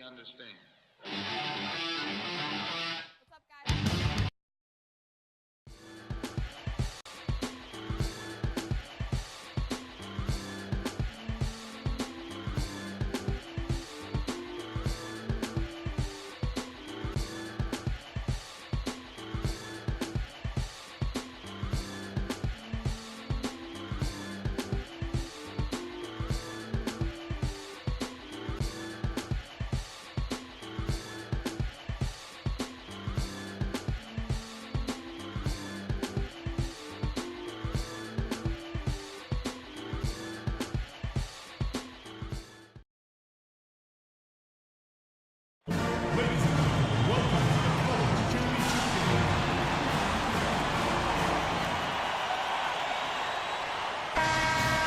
understand.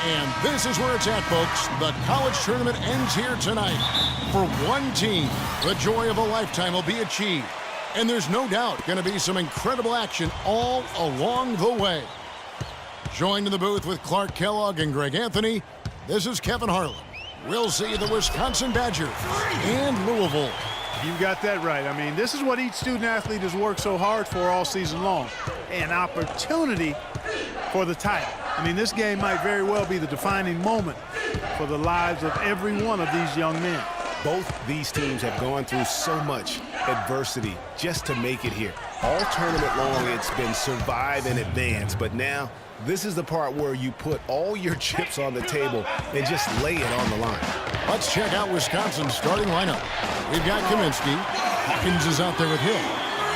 And this is where it's at, folks. The college tournament ends here tonight. For one team, the joy of a lifetime will be achieved. And there's no doubt going to be some incredible action all along the way. Joined in the booth with Clark Kellogg and Greg Anthony, this is Kevin Harlan. We'll see the Wisconsin Badgers and Louisville. You got that right. I mean, this is what each student-athlete has worked so hard for all season long. An opportunity for the title. I mean, this game might very well be the defining moment for the lives of every one of these young men. Both these teams have gone through so much adversity just to make it here. All tournament long, it's been survive and advance, but now this is the part where you put all your chips on the table and just lay it on the line. Let's check out Wisconsin's starting lineup. We've got Kaminsky. Hawkins is out there with Hill.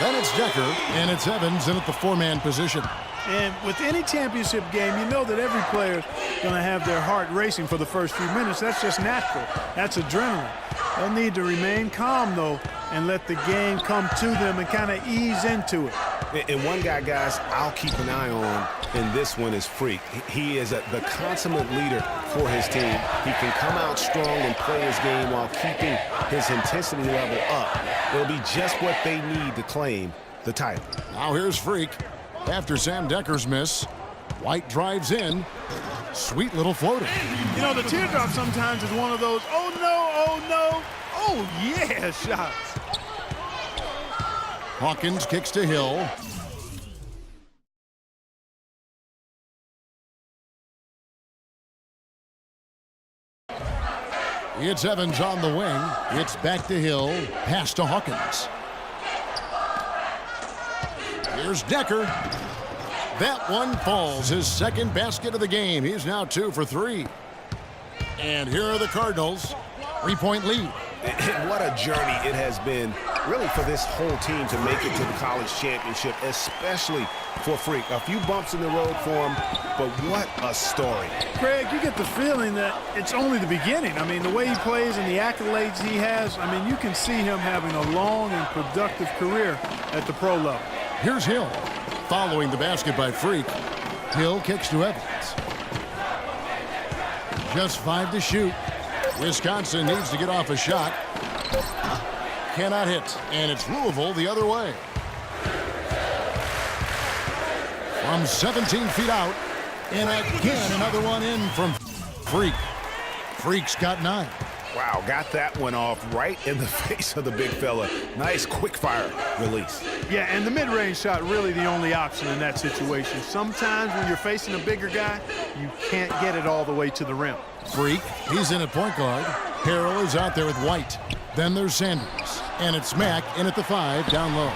Then it's Decker, and it's Evans in at the four-man position. And with any championship game, you know that every player is going to have their heart racing for the first few minutes. That's just natural. That's adrenaline. They'll need to remain calm, though, and let the game come to them and kind of ease into it. And one guy, guys, I'll keep an eye on in this one is Freak. He is the consummate leader for his team. He can come out strong and play his game while keeping his intensity level up. It'll be just what they need to claim the title. Now here's Freak. After Sam Decker's miss, White drives in. Sweet little floater. You know, the teardrop sometimes is one of those, oh, no, oh, yeah, shots. Hawkins kicks to Hill. It's Evans on the wing. It's back to Hill. Pass to Hawkins. Here's Decker. That one falls. His second basket of the game. He's now 2 for 3. And here are the Cardinals. 3-point lead. And what a journey it has been, really, for this whole team to make it to the college championship, especially for Freak. A few bumps in the road for him, but what a story. Greg, you get the feeling that it's only the beginning. I mean, the way he plays and the accolades he has, I mean, you can see him having a long and productive career at the pro level. Here's Hill. Following the basket by Freak. Hill kicks to Evans. Just 5 to shoot. Wisconsin needs to get off a shot. Cannot hit. And it's Louisville the other way. From 17 feet out. And again, another one in from Freak. Freak's got 9. Wow, got that one off right in the face of the big fella. Nice quick fire release. Yeah, and the mid-range shot really the only option in that situation. Sometimes when you're facing a bigger guy, you can't get it all the way to the rim. Freak, he's in at point guard. Harrell is out there with White. Then there's Sanders. And it's Mack in at the 5 down low.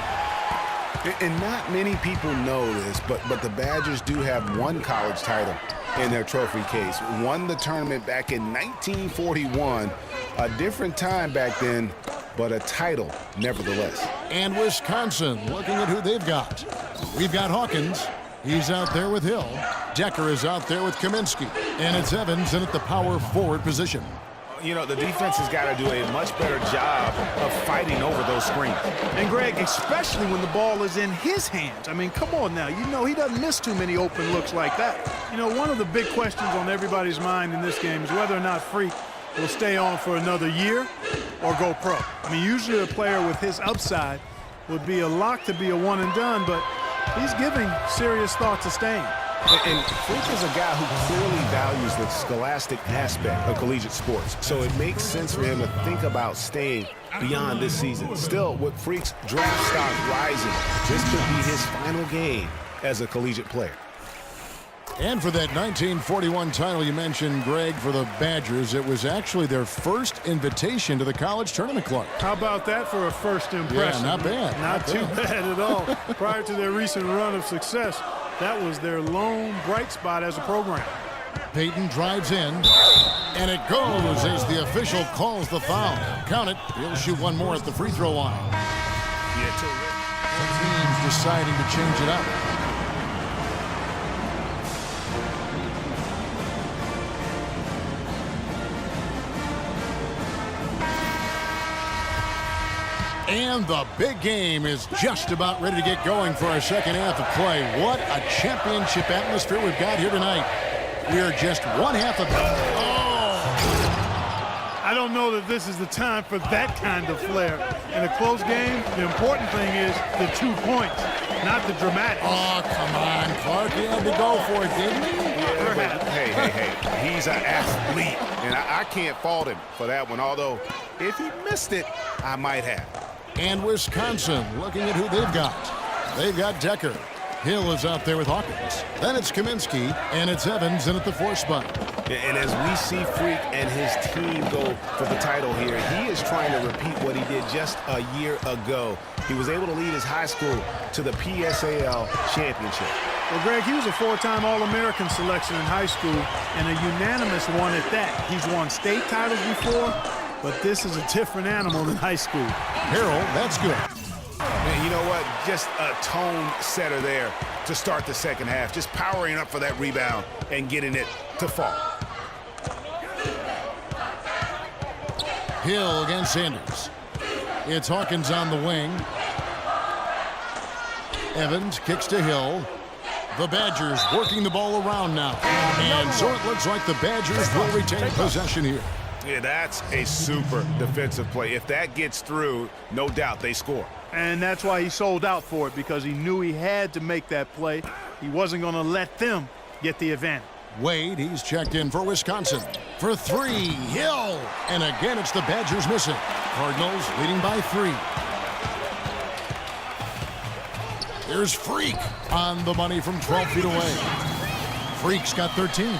And not many people know this, but the Badgers do have one college title in their trophy case. Won the tournament back in 1941. A different time back then, but a title nevertheless. And Wisconsin looking at who they've got. We've got Hawkins. He's out there with Hill. Decker is out there with Kaminsky. And it's Evans in at the power forward position. You know, the defense has got to do a much better job of fighting over those screens. And, Greg, especially when the ball is in his hands. I mean, come on now. You know he doesn't miss too many open looks like that. You know, one of the big questions on everybody's mind in this game is whether or not Freak will stay on for another year or go pro. I mean, usually a player with his upside would be a lock to be a one and done, but he's giving serious thought to staying. And Freak is a guy who clearly values the scholastic aspect of collegiate sports. So it makes sense for him to think about staying beyond this season. Still, with Freak's draft stock rising, this could be his final game as a collegiate player. And for that 1941 title you mentioned, Greg, for the Badgers, it was actually their first invitation to the college tournament club. How about that for a first impression? Yeah, not bad. Not too bad at all. Prior to their recent run of success, that was their lone bright spot as a program. Peyton drives in, and it goes as the official calls the foul. Count it. He'll shoot one more at the free throw line. The team's deciding to change it up. And the big game is just about ready to get going for our second half of play. What a championship atmosphere we've got here tonight. We are just one half of I don't know that this is the time for that kind of flair. In a close game, the important thing is the 2 points, not the dramatics. Oh, come on, Clark. He had to go for it, didn't he? Hey, he's an athlete, and I can't fault him for that one, although if he missed it, I might have. And Wisconsin looking at who they've got. They've got Decker. Hill is out there with Hawkins. Then it's Kaminsky, and it's Evans in at the 4 spot. And as we see Freak and his team go for the title here, he is trying to repeat what he did just a year ago. He was able to lead his high school to the PSAL championship. Well, Greg, he was a 4-time All-American selection in high school and a unanimous one at that. He's won state titles before, but this is a different animal than high school. Harold, that's good. Man, you know what? Just a tone setter there to start the second half. Just powering up for that rebound and getting it to fall. Hill against Sanders. It's Hawkins on the wing. Evans kicks to Hill. The Badgers working the ball around now. And so it looks like the Badgers will retain possession here. Yeah, that's a super defensive play. If that gets through, no doubt they score. And that's why he sold out for it, because he knew he had to make that play. He wasn't going to let them get the advantage. Wade, he's checked in for Wisconsin. For 3, Hill. And again, it's the Badgers missing. Cardinals leading by 3. Here's Freak on the money from 12 feet away. Freak's got 13.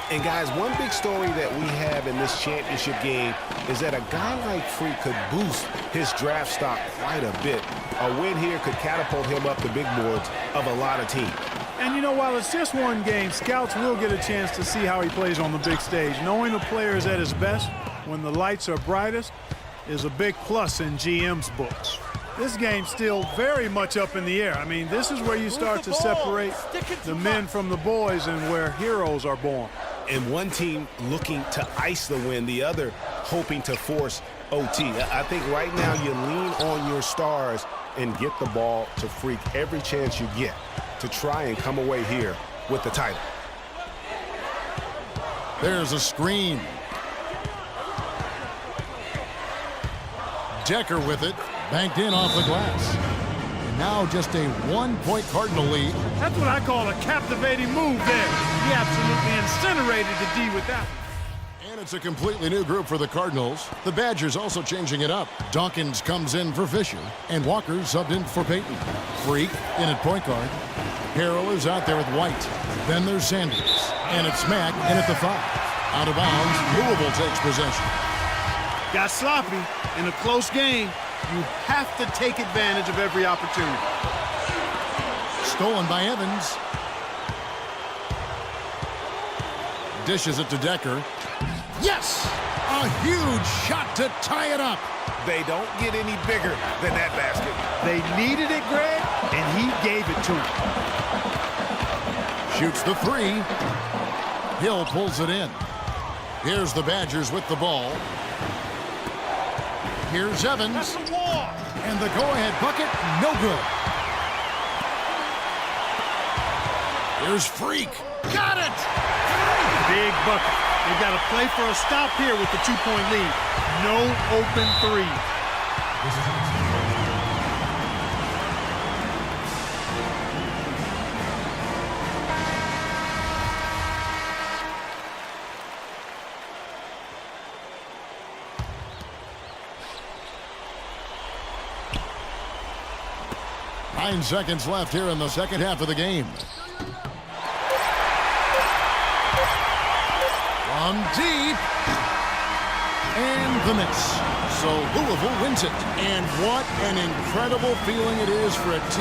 And guys, one big story that we have in this championship game is that a guy like Freak could boost his draft stock quite a bit. A win here could catapult him up the big boards of a lot of teams. And you know, while it's just one game, scouts will get a chance to see how he plays on the big stage. Knowing a player is at his best when the lights are brightest is a big plus in GM's books. This game's still very much up in the air. I mean, this is where you start to separate the men from the boys and where heroes are born. And one team looking to ice the win, the other hoping to force OT. I think right now you lean on your stars and get the ball to Freak every chance you get to try and come away here with the title. There's a screen. Decker with it, banked in off the glass. And now just a 1-point Cardinal lead. That's what I call a captivating move there. He absolutely incinerated the D with that. And it's a completely new group for the Cardinals. The Badgers also changing it up. Dawkins comes in for Fisher, and Walker subbed in for Peyton. Freak in at point guard. Harrell is out there with White. Then there's Sanders, and it's Mack in at the 5. Out of bounds, Louisville takes possession. Got sloppy. In a close game, you have to take advantage of every opportunity. Stolen by Evans. Dishes it to Decker. Yes! A huge shot to tie it up. They don't get any bigger than that basket. They needed it, Greg, and he gave it to him. Shoots the 3. Hill pulls it in. Here's the Badgers with the ball. Here's Evans. And the go-ahead bucket, no good. Here's Freak. Got it! Big bucket. They've got to play for a stop here with the 2-point lead. No open 3. 9 seconds left here in the second half of the game. From deep. And the miss. So Louisville wins it. And what an incredible feeling it is for a team.